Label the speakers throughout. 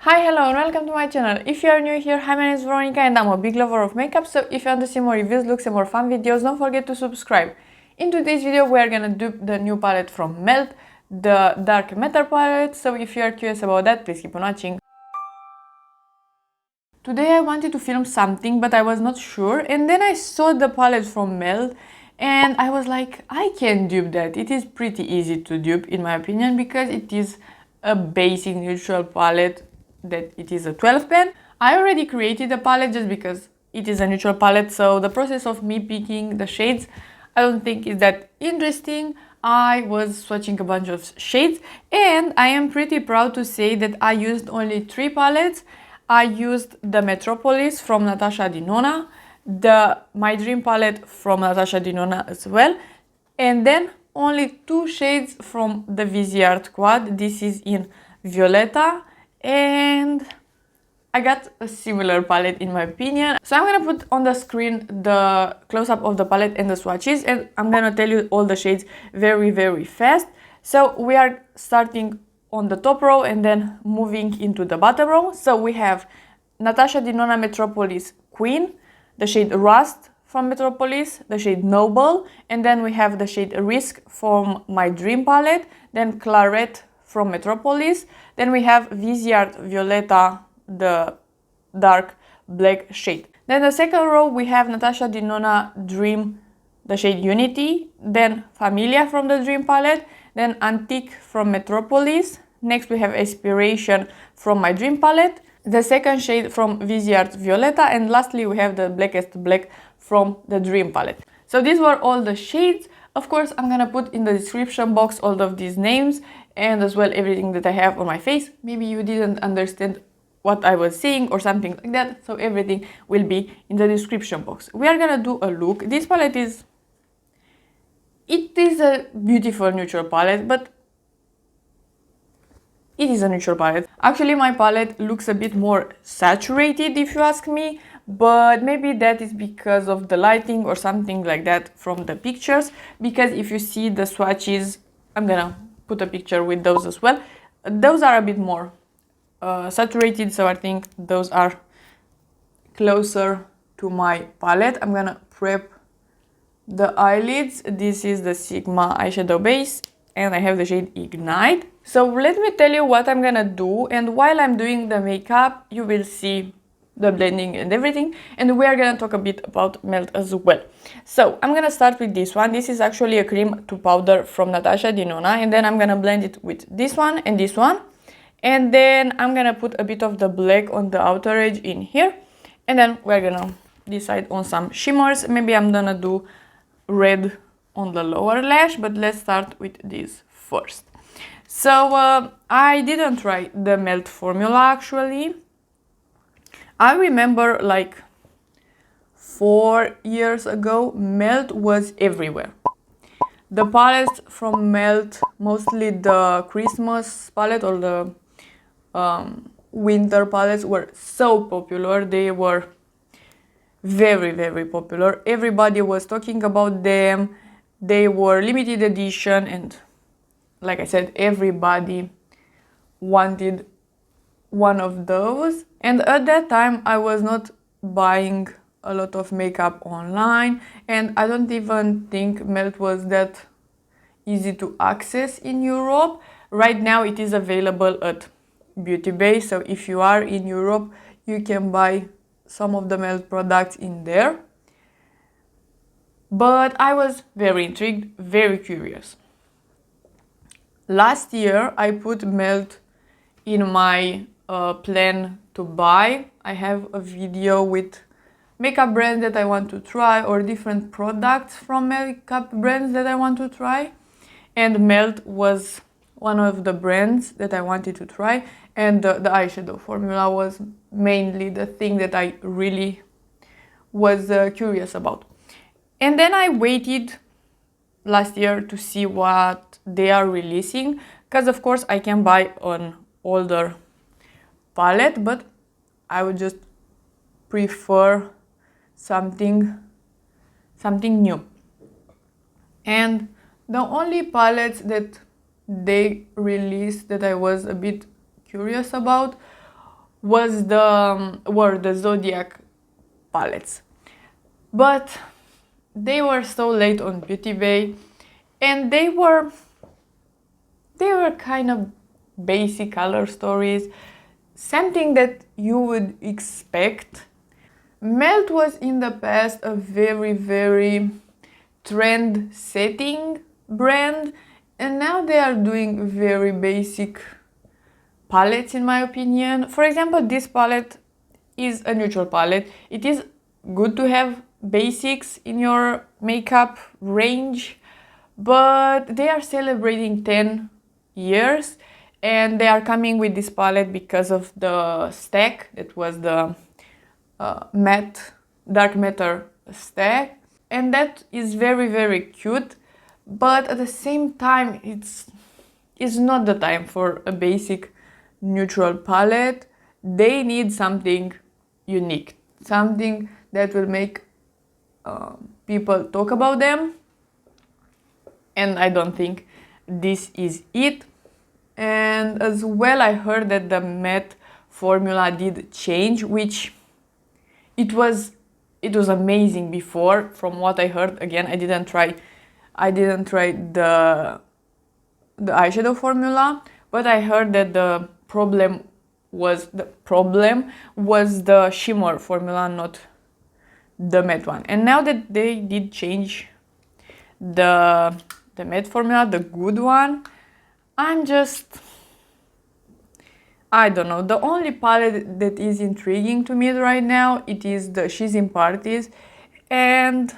Speaker 1: Hi, hello and welcome to my channel. If you are new here, hi, my name is Veronica and I'm a big lover of makeup, so if you want to see more reviews, looks and more fun videos, don't forget to subscribe. In today's video we are gonna dupe the new palette from Melt, the Dark Matter palette, so if you are curious about that, please keep on watching. Today I wanted to film something but I was not sure, and then I saw the palette from Melt and I was like, I can dupe that. It is pretty easy to dupe in my opinion because it is a basic neutral palette that it is a 12 pan. I already created a palette just because it is a neutral palette, so the process of me picking the shades I don't think is that interesting. I was swatching a bunch of shades and I am pretty proud to say that I used only 3 palettes. I used the Metropolis from Natasha Denona, the My Dream palette from Natasha Denona as well, and then only 2 shades from the Viseart Quad. This is in Violetta, and I got a similar palette in my opinion. So I'm gonna put on the screen the close-up of the palette and the swatches, and I'm gonna tell you all the shades very fast. So we are starting on the top row and then moving into the bottom row. So we have Natasha Denona Metropolis Queen, the shade Rust from Metropolis, the shade Noble, and then we have the shade Risk from My Dream palette, then Claret from Metropolis, then we have Viseart Violetta, the dark black shade. Then the second row we have Natasha Denona Dream, the shade Unity, then Familia from the Dream palette, then Antique from Metropolis. Next we have Inspiration from My Dream palette, the second shade from Viseart Violetta, and lastly we have the Blackest Black from the Dream palette. So these were all the shades. Of course I'm gonna put in the description box all of these names and as well everything that I have on my face. Maybe you didn't understand what I was saying or something like that, so everything will be in the description box. We are gonna do a look. This palette is a beautiful neutral palette, but it is a neutral palette. Actually, my palette looks a bit more saturated if you ask me, but maybe that is because of the lighting or something like that from the pictures, because if you see the swatches, I'm gonna put a picture with those as well, those are a bit more saturated, so I think those are closer to my palette. I'm gonna prep the eyelids. This is the Sigma eyeshadow base and I have the shade Ignite. So let me tell you what I'm gonna do, and while I'm doing the makeup you will see the blending and everything, and we are gonna talk a bit about Melt as well. So I'm gonna start with this one. This is actually a cream to powder from Natasha Denona, and then I'm gonna blend it with this one and this one, and then I'm gonna put a bit of the black on the outer edge in here, and then we're gonna decide on some shimmers. Maybe I'm gonna do red on the lower lash, but let's start with this first. So I didn't try the Melt formula actually. I remember like 4 years ago Melt was everywhere. The palettes from Melt, mostly the Christmas palette or the winter palettes, were so popular. They were very popular. Everybody was talking about them. They were limited edition and like I said, everybody wanted one of those. And at that time I was not buying a lot of makeup online, and I don't even think Melt was that easy to access in Europe. Right now it is available at Beauty Bay, so if you are in Europe you can buy some of the Melt products in there. But I was very intrigued, very curious. Last year I put Melt in my plan to buy. I have a video with makeup brands that I want to try or different products from makeup brands that I want to try, and Melt was one of the brands that I wanted to try, and the eyeshadow formula was mainly the thing that I really was curious about. And then I waited last year to see what they are releasing, because of course I can buy an older palette, but I would just prefer something new. And the only palettes that they released that I was a bit curious about were the Zodiac palettes, but they were so late on Beauty Bay, and they were kind of basic color stories, something that you would expect. Melt was in the past a very trend setting brand, and now they are doing very basic palettes, in my opinion. For example, this palette is a neutral palette. It is good to have basics in your makeup range, but they are celebrating 10 years, and they are coming with this palette because of the stack. That was the matte, dark matter stack, and that is very cute, but at the same time it's not the time for a basic neutral palette. They need something unique, something that will make people talk about them, and I don't think this is it. And as well, I heard that the matte formula did change, which it was amazing before, from what I heard. Again, I didn't try the eyeshadow formula, but I heard that the problem was the shimmer formula, not the matte one. And now that they did change the matte formula, the good one, I don't know. The only palette that is intriguing to me right now, it is the She's in Parties, and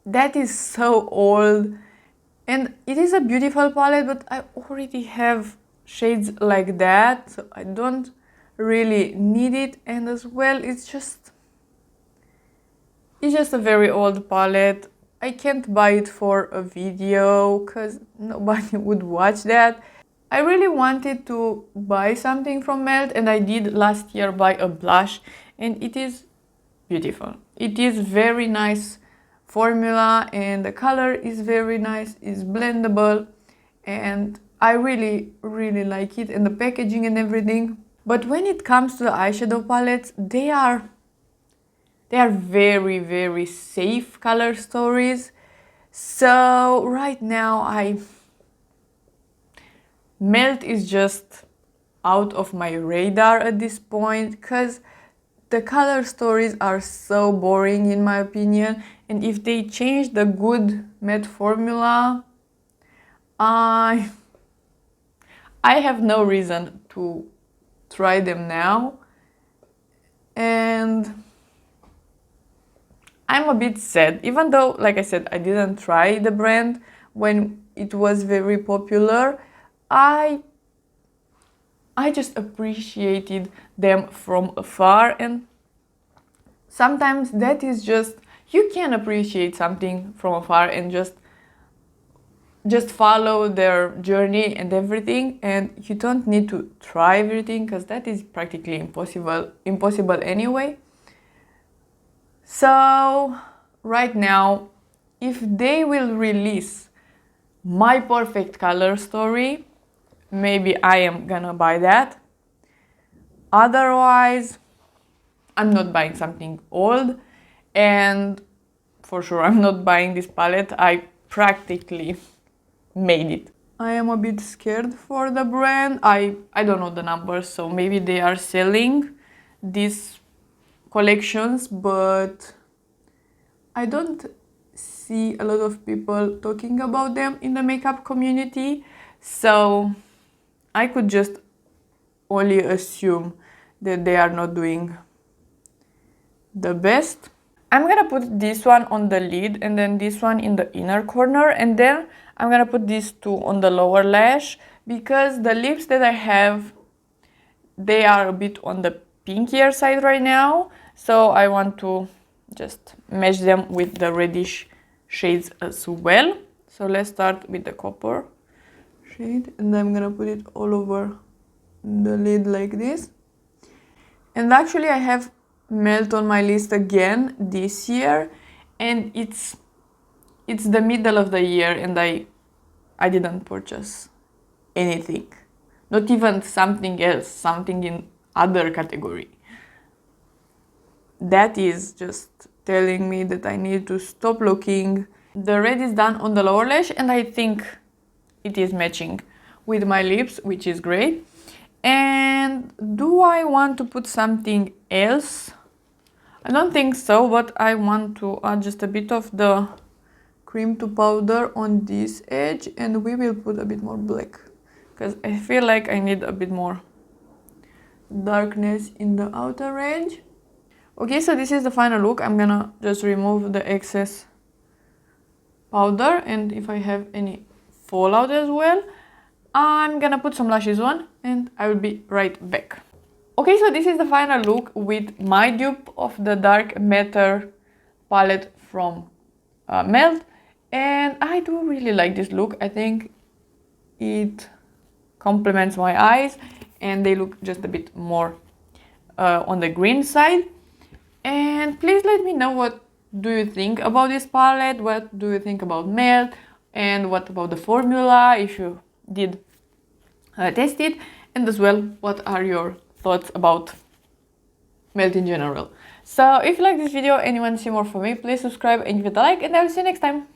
Speaker 1: that is so old, and it is a beautiful palette, but I already have shades like that, so I don't really need it. And as well, it's just a very old palette. I can't buy it for a video because nobody would watch that. I really wanted to buy something from Melt, and I did last year buy a blush, and it is beautiful. It is very nice formula, and the color is very nice, it's blendable, and I really like it, and the packaging and everything. But when it comes to the eyeshadow palettes, they are very safe color stories. So right now Melt is just out of my radar at this point, because the color stories are so boring, in my opinion. And if they change the good matte formula, I have no reason to try them now. And I'm a bit sad, even though, like I said, I didn't try the brand when it was very popular. I just appreciated them from afar, and sometimes that is just, you can appreciate something from afar and just follow their journey and everything, and you don't need to try everything, because that is practically impossible anyway. So right now, if they will release my perfect color story, maybe I am gonna buy that. Otherwise, I'm not buying something old, and for sure I'm not buying this palette. I practically made it. I am a bit scared for the brand. I don't know the numbers, so maybe they are selling these collections, but I don't see a lot of people talking about them in the makeup community, so I could just only assume that they are not doing the best. I'm gonna put this one on the lid, and then this one in the inner corner, and then I'm gonna put these two on the lower lash, because the lips that I have, they are a bit on the pinkier side right now, so I want to just match them with the reddish shades as well. So let's start with the copper shade, and I'm gonna put it all over the lid like this. And actually I have Melt on my list again this year, and it's the middle of the year, and I didn't purchase anything, not even something else, something other category. That is just telling me that I need to stop looking. The red is done on the lower lash and I think it is matching with my lips, which is great. And do I want to put something else? I don't think so, but I want to add just a bit of the cream to powder on this edge, and we will put a bit more black because I feel like I need a bit more darkness in the outer edge. Okay, so this is the final look. I'm gonna just remove the excess powder, and if I have any fallout as well, I'm gonna put some lashes on and I will be right back. Okay, so this is the final look with my dupe of the Dark Matter palette from Melt, and I do really like this look. I think it complements my eyes and they look just a bit more on the green side. And please let me know what do you think about this palette, what do you think about Melt, and what about the formula if you did test it, and as well what are your thoughts about Melt in general. So if you like this video and you want to see more from me, please subscribe and give it a like, and I will see you next time.